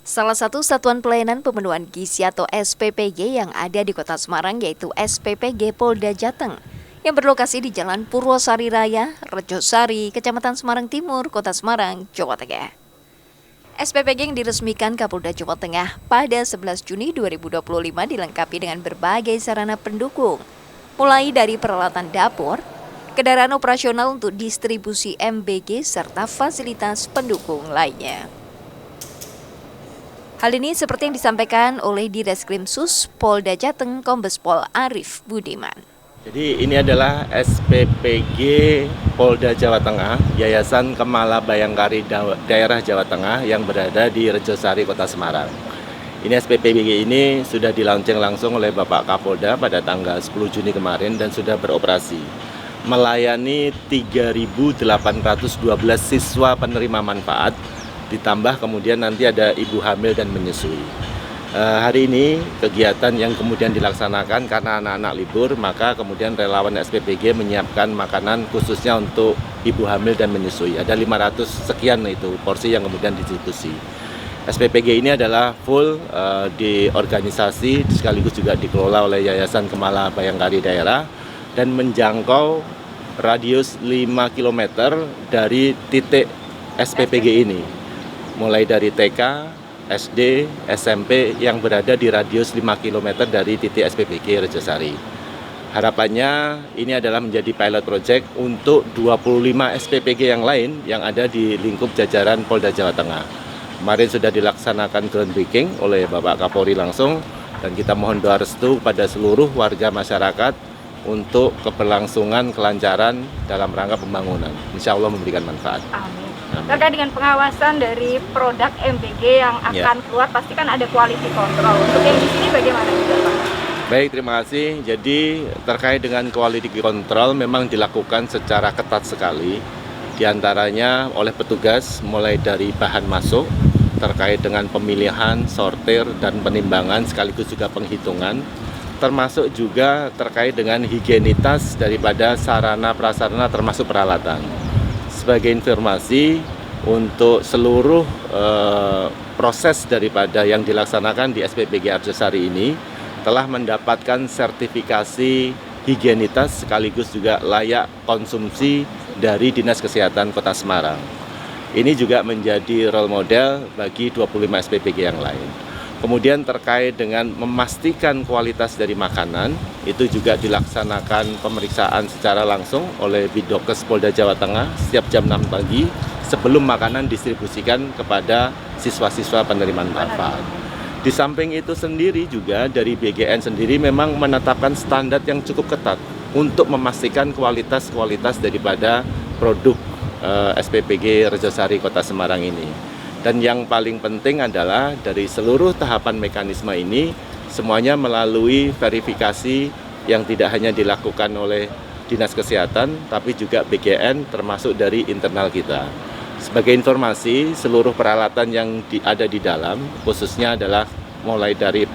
Salah satu satuan pelayanan pemenuhan gizi atau SPPG yang ada di Kota Semarang yaitu SPPG Polda Jateng yang berlokasi di Jalan Purwosari Raya, Rejosari, Kecamatan Semarang Timur, Kota Semarang, Jawa Tengah. SPPG yang diresmikan Kapolda Jawa Tengah pada 11 Juni 2025 dilengkapi dengan berbagai sarana pendukung, mulai dari peralatan dapur, kendaraan operasional untuk distribusi MBG, serta fasilitas pendukung lainnya. Hal ini seperti yang disampaikan oleh Direskrim Sus Polda Jateng Kombes Pol Arif Budiman. Jadi ini adalah SPPG Polda Jawa Tengah, Yayasan Kemala Bayangkari Daerah Jawa Tengah yang berada di Rejosari, Kota Semarang. Ini SPPG ini sudah dilaunching langsung oleh Bapak Kapolda pada tanggal 10 Juni kemarin dan sudah beroperasi. Melayani 3.812 siswa penerima manfaat, ditambah kemudian nanti ada ibu hamil dan menyusui. Hari ini kegiatan yang kemudian dilaksanakan karena anak-anak libur, maka kemudian relawan SPPG menyiapkan makanan khususnya untuk ibu hamil dan menyusui. Ada 500 sekian itu porsi yang kemudian distribusi. SPPG ini adalah full di organisasi sekaligus juga dikelola oleh Yayasan Kemala Bayangkari Daerah dan menjangkau radius 5 km dari titik SPPG ini. Mulai dari TK, SD, SMP yang berada di radius 5 km dari titik SPPG Rejosari. Harapannya ini adalah menjadi pilot project untuk 25 SPPG yang lain yang ada di lingkup jajaran Polda Jawa Tengah. Kemarin sudah dilaksanakan groundbreaking oleh Bapak Kapolri langsung dan kita mohon doa restu pada seluruh warga masyarakat untuk keberlangsungan kelancaran dalam rangka pembangunan. Insya Allah memberikan manfaat. Amin. Terkait dengan pengawasan dari produk MBG yang akan keluar, pasti kan ada quality control. Untuk yang di sini bagaimana juga, Pak? Baik, terima kasih. Jadi terkait dengan quality control memang dilakukan secara ketat sekali. Di antaranya oleh petugas mulai dari bahan masuk, terkait dengan pemilihan, sortir, dan penimbangan sekaligus juga penghitungan. Termasuk juga terkait dengan higienitas daripada sarana prasarana termasuk peralatan. Sebagai informasi untuk seluruh proses daripada yang dilaksanakan di SPPG Rejosari ini telah mendapatkan sertifikasi higienitas sekaligus juga layak konsumsi dari Dinas Kesehatan Kota Semarang. Ini juga menjadi role model bagi 25 SPPG yang lain. Kemudian terkait dengan memastikan kualitas dari makanan, itu juga dilaksanakan pemeriksaan secara langsung oleh Bidokes Polda Jawa Tengah setiap jam 6 pagi sebelum makanan distribusikan kepada siswa-siswa penerima manfaat. Di samping itu sendiri juga dari BGN sendiri memang menetapkan standar yang cukup ketat untuk memastikan kualitas daripada produk SPPG Rejosari Kota Semarang ini. Dan yang paling penting adalah dari seluruh tahapan mekanisme ini semuanya melalui verifikasi yang tidak hanya dilakukan oleh Dinas Kesehatan tapi juga BGN termasuk dari internal kita. Sebagai informasi, seluruh peralatan yang ada di dalam khususnya adalah mulai dari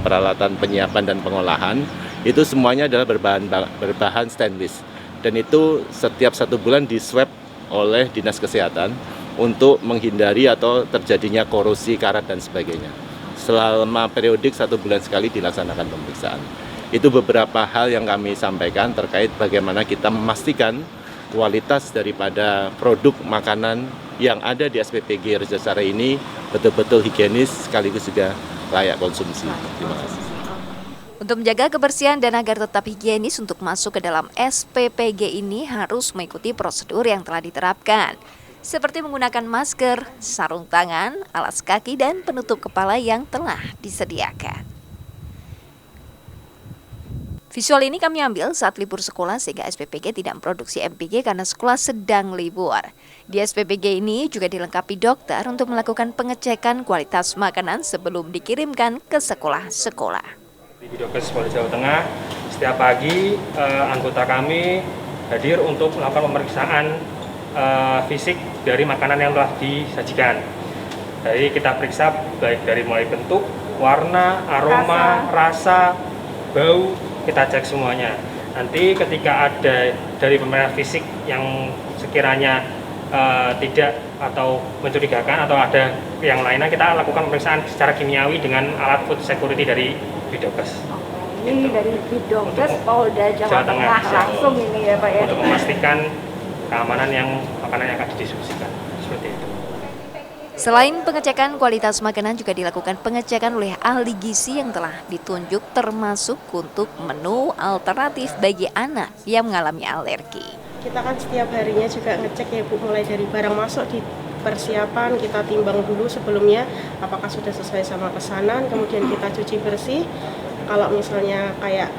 peralatan penyiapan dan pengolahan itu semuanya adalah berbahan stainless dan itu setiap 1 bulan diswab oleh Dinas Kesehatan untuk menghindari atau terjadinya korosi, karat, dan sebagainya. Selama periodik 1 bulan sekali dilaksanakan pemeriksaan. Itu beberapa hal yang kami sampaikan terkait bagaimana kita memastikan kualitas daripada produk makanan yang ada di SPPG Rejosari ini betul-betul higienis sekaligus juga layak konsumsi. Terima kasih. Untuk menjaga kebersihan dan agar tetap higienis untuk masuk ke dalam SPPG ini harus mengikuti prosedur yang telah diterapkan, seperti menggunakan masker, sarung tangan, alas kaki, dan penutup kepala yang telah disediakan. Visual ini kami ambil saat libur sekolah sehingga SPPG tidak memproduksi MBG karena sekolah sedang libur. Di SPPG ini juga dilengkapi dokter untuk melakukan pengecekan kualitas makanan sebelum dikirimkan ke sekolah-sekolah. Di Bidokes Polda Jawa Tengah, setiap pagi anggota kami hadir untuk melakukan pemeriksaan fisik dari makanan yang telah disajikan. Jadi kita periksa baik dari mulai bentuk, warna, aroma, rasa, bau, kita cek semuanya. Nanti ketika ada dari pemeriksaan fisik yang sekiranya tidak atau mencurigakan atau ada yang lainnya, kita lakukan pemeriksaan secara kimiawi dengan alat food security dari Bidokes. Ini dari Bidokes Polda Jawa Tengah langsung ini ya Pak ya. Untuk memastikan keamanan yang makanan yang akan didistribusikan. Seperti itu. Selain pengecekan kualitas makanan juga dilakukan pengecekan oleh ahli gizi yang telah ditunjuk termasuk untuk menu alternatif bagi anak yang mengalami alergi. Kita kan setiap harinya juga ngecek ya Bu, mulai dari barang masuk di persiapan, kita timbang dulu sebelumnya apakah sudah sesuai sama pesanan, kemudian kita cuci bersih. Kalau misalnya kayak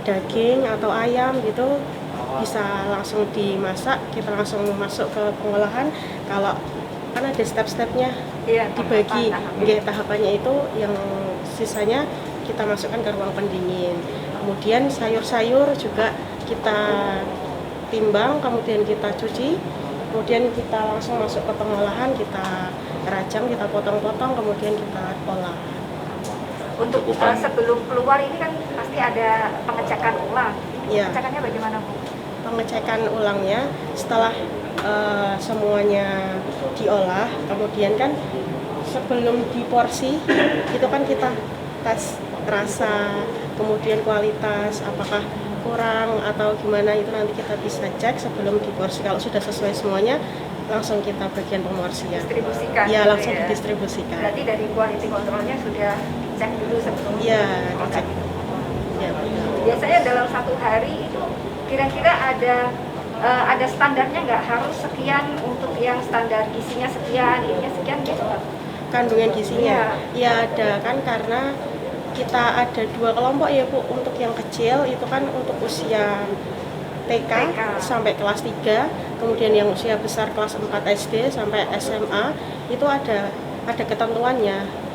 daging atau ayam gitu bisa langsung dimasak, kita langsung masuk ke pengolahan. Kalau kan ada step-stepnya dibagi, tahapannya itu yang sisanya kita masukkan ke ruang pendingin. Kemudian sayur-sayur juga kita timbang, kemudian kita cuci, kemudian kita langsung masuk ke pengolahan, kita rajang, kita potong-potong, kemudian kita olah. Untuk sebelum keluar ini kan pasti ada pengecekan ulang. Ya. Pengecekannya bagaimana Bu? Pengecekan ulangnya setelah semuanya diolah, kemudian kan sebelum diporsi itu kan kita tes rasa, kemudian kualitas, apakah kurang atau gimana, itu nanti kita bisa cek sebelum diporsi. Kalau sudah sesuai semuanya langsung kita bagian pemorsian. Distribusikan. Ya, gitu langsung ya. didistribusikan. Berarti dari quality controlnya sudah dicek dulu sebelum. Iya, dicek. Ya, betul. Biasanya dalam satu hari itu kira-kira ada standarnya nggak, harus sekian untuk yang standar gizinya sekian, ininya sekian gitu Pak? Kandungan gizinya ya ada kan, karena kita ada 2 kelompok ya Bu. Untuk yang kecil itu kan untuk usia TK sampai kelas 3, kemudian yang usia besar kelas 4 SD sampai SMA itu ada ketentuannya.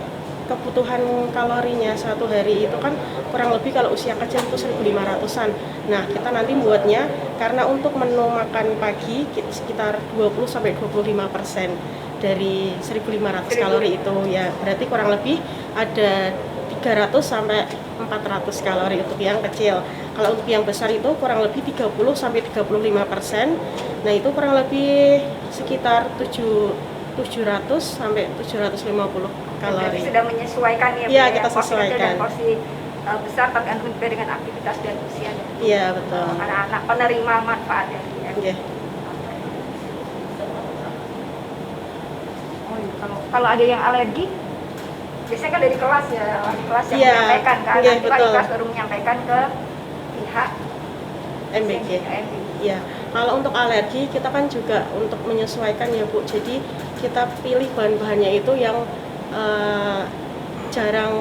Kebutuhan kalorinya satu hari itu kan kurang lebih kalau usia kecil itu 1.500-an. Nah, kita nanti buatnya karena untuk menu makan pagi sekitar 20-25% dari 1.500 kalori itu ya, berarti kurang lebih ada 300 sampai 400 kalori untuk yang kecil. Kalau untuk yang besar itu kurang lebih 30 sampai 35%. Nah, itu kurang lebih sekitar 700 sampai 750 kalori. Berarti sudah menyesuaikan ya Bu? Iya, kita porsi kecil sesuaikan. dan porsi besar tergantung juga dengan aktivitas dan usia. Iya, betul. Anak-anak penerima manfaat dari Oke. Oh, iya. Kalau ada yang alergi, biasanya kan dari kelas ya, kelas yang Iya, menyampaikan kan, iya, nanti Pak betul. kelas baru menyampaikan ke pihak MBG. Ya, kalau untuk alergi kita kan juga untuk menyesuaikan ya Bu. Jadi kita pilih bahan-bahannya itu yang jarang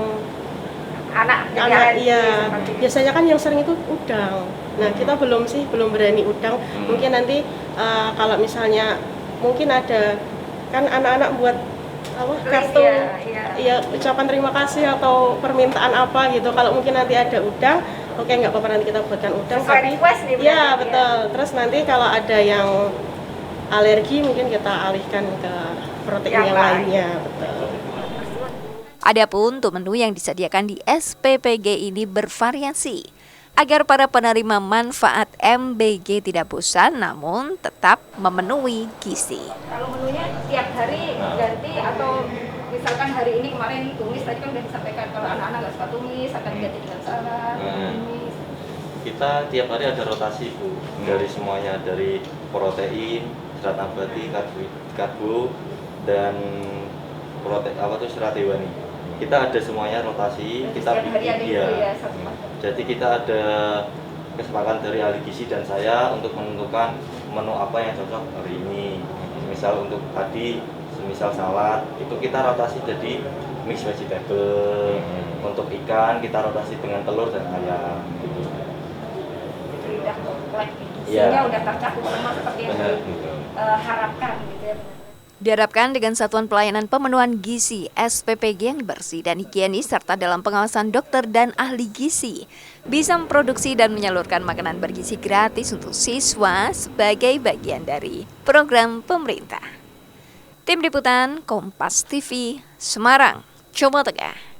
anak iya. Biasanya kan yang sering itu udang. Nah, kita belum berani udang. Mungkin nanti kalau misalnya mungkin ada kan anak-anak buat kartu ya ucapan terima kasih atau permintaan apa gitu. Kalau mungkin nanti ada udang, oke, nggak apa-apa, nanti kita buatkan udang. Sesuai request nih, ya betul. Terus nanti kalau ada yang alergi mungkin kita alihkan ke protein yang lainnya, betul. Adapun untuk menu yang disediakan di SPPG ini bervariasi agar para penerima manfaat MBG tidak bosan namun tetap memenuhi gizi. Kalau menunya tiap hari ganti atau misalkan hari ini kemarin tumis, tadi kan udah disampaikan kalau anak-anak nggak suka tumis akan diganti dengan salad, tumis. Kita tiap hari ada rotasi Bu, dari semuanya, dari protein, serat nabati, karbo, dan serat hewani. Kita ada semuanya rotasi, kita bikin jadi kita ada kesepakatan dari ahli gizi dan saya untuk menentukan menu apa yang cocok hari ini. Misal untuk tadi, semisal salad, itu kita rotasi jadi mix vegetable. Untuk ikan kita rotasi dengan telur dan ayam. Gitu. Itu udah komplek, gizinya udah tercakup semua seperti yang diharapkan gitu ya. Diharapkan dengan satuan pelayanan pemenuhan gizi SPPG yang bersih dan higienis serta dalam pengawasan dokter dan ahli gizi bisa memproduksi dan menyalurkan makanan bergizi gratis untuk siswa sebagai bagian dari program pemerintah. Tim Liputan Kompas TV, Semarang, Jawa Tengah.